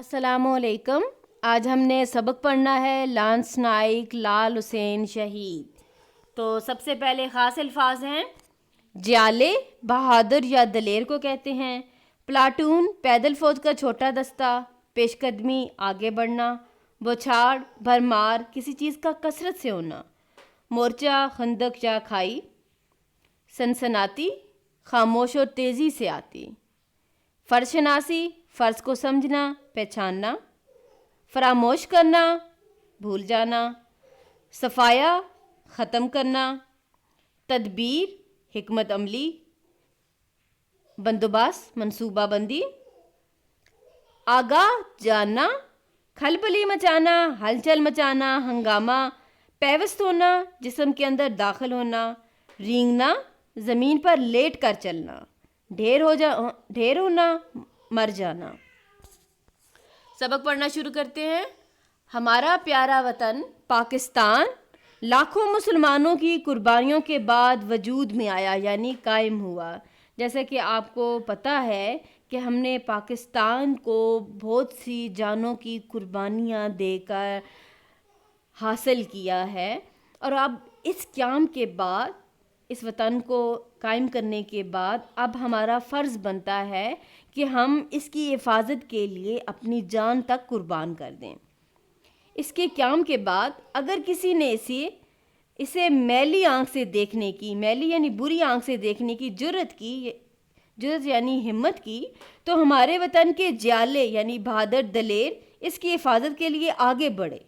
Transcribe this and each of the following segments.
السلام علیکم. آج ہم نے سبق پڑھنا ہے لانس نائک لال حسین شہید. تو سب سے پہلے خاص الفاظ ہیں. جیالے بہادر یا دلیر کو کہتے ہیں. پلاٹون پیدل فوج کا چھوٹا دستہ. پیش قدمی آگے بڑھنا. بوچھاڑ بھرمار کسی چیز کا کثرت سے ہونا. مورچہ خندق یا کھائی. سنسناتی خاموش اور تیزی سے آتی. فرض شناسی فرض کو سمجھنا پہچاننا. فراموش کرنا بھول جانا. صفایا ختم کرنا. تدبیر حکمت عملی. بندوبست منصوبہ بندی. آگاہ جاننا. کھلبلی مچانا ہلچل مچانا ہنگامہ. پیوست ہونا جسم کے اندر داخل ہونا. رینگنا زمین پر لیٹ کر چلنا. ڈھیر ہونا مر جانا. سبق پڑھنا شروع کرتے ہیں. ہمارا پیارا وطن پاکستان لاکھوں مسلمانوں کی قربانیوں کے بعد وجود میں آیا یعنی قائم ہوا. جیسا کہ آپ کو پتہ ہے کہ ہم نے پاکستان کو بہت سی جانوں کی قربانیاں دے کر حاصل کیا ہے، اور اب اس قیام کے بعد اس وطن کو قائم کرنے کے بعد اب ہمارا فرض بنتا ہے کہ ہم اس کی حفاظت کے لیے اپنی جان تک قربان کر دیں. اس کے قیام کے بعد اگر کسی نے اسے میلی آنکھ سے دیکھنے کی، میلی یعنی بری آنکھ سے دیکھنے کی جرت یعنی ہمت کی، تو ہمارے وطن کے جیالے یعنی بہادر دلیر اس کی حفاظت کے لیے آگے بڑھے.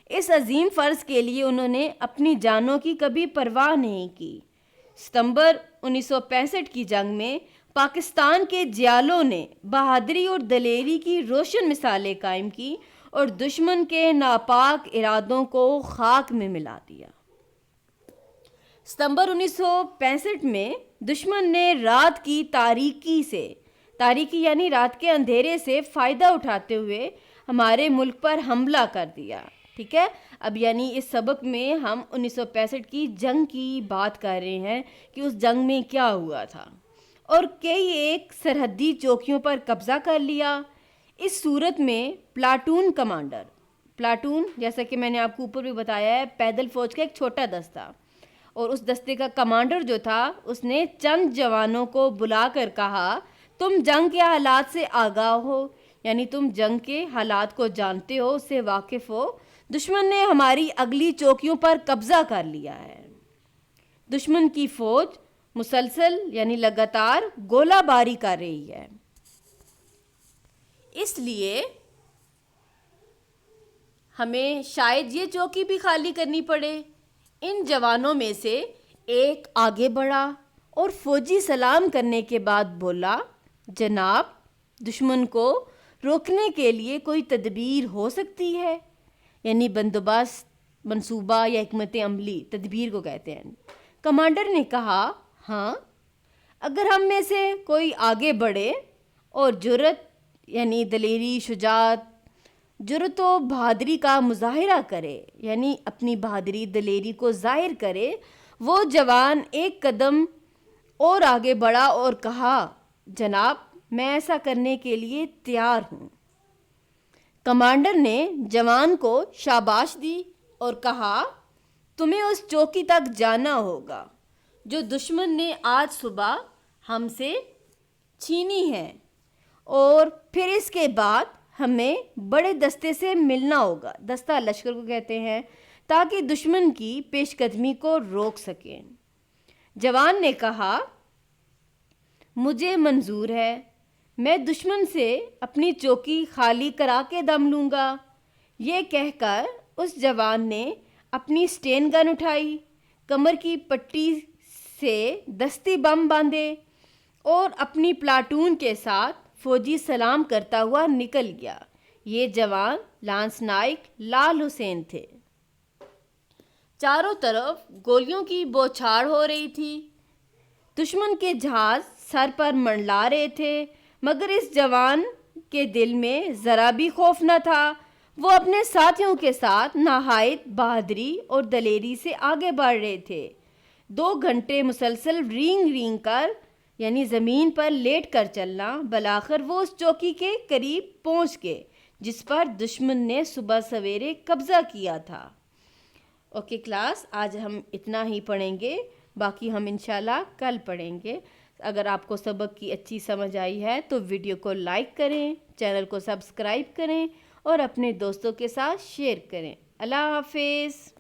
اس عظیم فرض کے لیے انہوں نے اپنی جانوں کی کبھی پرواہ نہیں کی. ستمبر 1965 کی جنگ میں پاکستان کے جیالوں نے بہادری اور دلیری کی روشن مثالیں قائم کی اور دشمن کے ناپاک ارادوں کو خاک میں ملا دیا. ستمبر 1965 میں دشمن نے رات کی تاریکی یعنی رات کے اندھیرے سے فائدہ اٹھاتے ہوئے ہمارے ملک پر حملہ کر دیا. ٹھیک ہے، اب یعنی اس سبق میں ہم 1965 کی جنگ کی بات کر رہے ہیں کہ اس جنگ میں کیا ہوا تھا، اور کئی ایک سرحدی چوکیوں پر قبضہ کر لیا. اس صورت میں پلاٹون جیسا کہ میں نے آپ کو اوپر بھی بتایا ہے پیدل فوج کا ایک چھوٹا دستہ، اور اس دستے کا کمانڈر جو تھا اس نے چند جوانوں کو بلا کر کہا تم جنگ کے حالات سے آگاہ ہو، یعنی تم جنگ کے حالات کو جانتے ہو، اس سے واقف ہو. دشمن نے ہماری اگلی چوکیوں پر قبضہ کر لیا ہے. دشمن کی فوج مسلسل یعنی لگاتار گولہ باری کر رہی ہے، اس لیے ہمیں شاید یہ چوکی بھی خالی کرنی پڑے. ان جوانوں میں سے ایک آگے بڑھا اور فوجی سلام کرنے کے بعد بولا جناب، دشمن کو روکنے کے لیے کوئی تدبیر ہو سکتی ہے، یعنی بندوبست منصوبہ یا حکمت عملی تدبیر کو کہتے ہیں. کمانڈر نے کہا ہاں، اگر ہم میں سے کوئی آگے بڑھے اور جرت یعنی دلیری شجاعت جرت و بہادری کا مظاہرہ کرے، یعنی اپنی بہادری دلیری کو ظاہر کرے. وہ جوان ایک قدم اور آگے بڑھا اور کہا جناب، میں ایسا کرنے کے لیے تیار ہوں. کمانڈر نے جوان کو شاباش دی اور کہا تمہیں اس چوکی تک جانا ہوگا جو دشمن نے آج صبح ہم سے چھینی ہے، اور پھر اس کے بعد ہمیں بڑے دستے سے ملنا ہوگا، دستہ لشکر کو کہتے ہیں، تاکہ دشمن کی پیش قدمی کو روک سکیں. جوان نے کہا مجھے منظور ہے، میں دشمن سے اپنی چوکی خالی کرا کے دم لوں گا. یہ کہہ کر اس جوان نے اپنی سٹین گن اٹھائی، کمر کی پٹی سے دستی بم باندھے اور اپنی پلاٹون کے ساتھ فوجی سلام کرتا ہوا نکل گیا. یہ جوان لانس نائک لال حسین تھے. چاروں طرف گولیوں کی بوچھاڑ ہو رہی تھی. دشمن کے جہاز سر پر منڈلا رہے تھے، مگر اس جوان کے دل میں ذرا بھی خوف نہ تھا. وہ اپنے ساتھیوں کے ساتھ نہایت بہادری اور دلیری سے آگے بڑھ رہے تھے. 2 گھنٹے مسلسل رینگ کر یعنی زمین پر لیٹ کر چلنا، بالآخر وہ اس چوکی کے قریب پہنچ گئے جس پر دشمن نے صبح سویرے قبضہ کیا تھا۔ اوکے کلاس، آج ہم اتنا ہی پڑھیں گے، باقی ہم انشاءاللہ کل پڑھیں گے۔ اگر آپ کو سبق کی اچھی سمجھ آئی ہے تو ویڈیو کو لائک کریں، چینل کو سبسکرائب کریں اور اپنے دوستوں کے ساتھ شیئر کریں۔ اللہ حافظ۔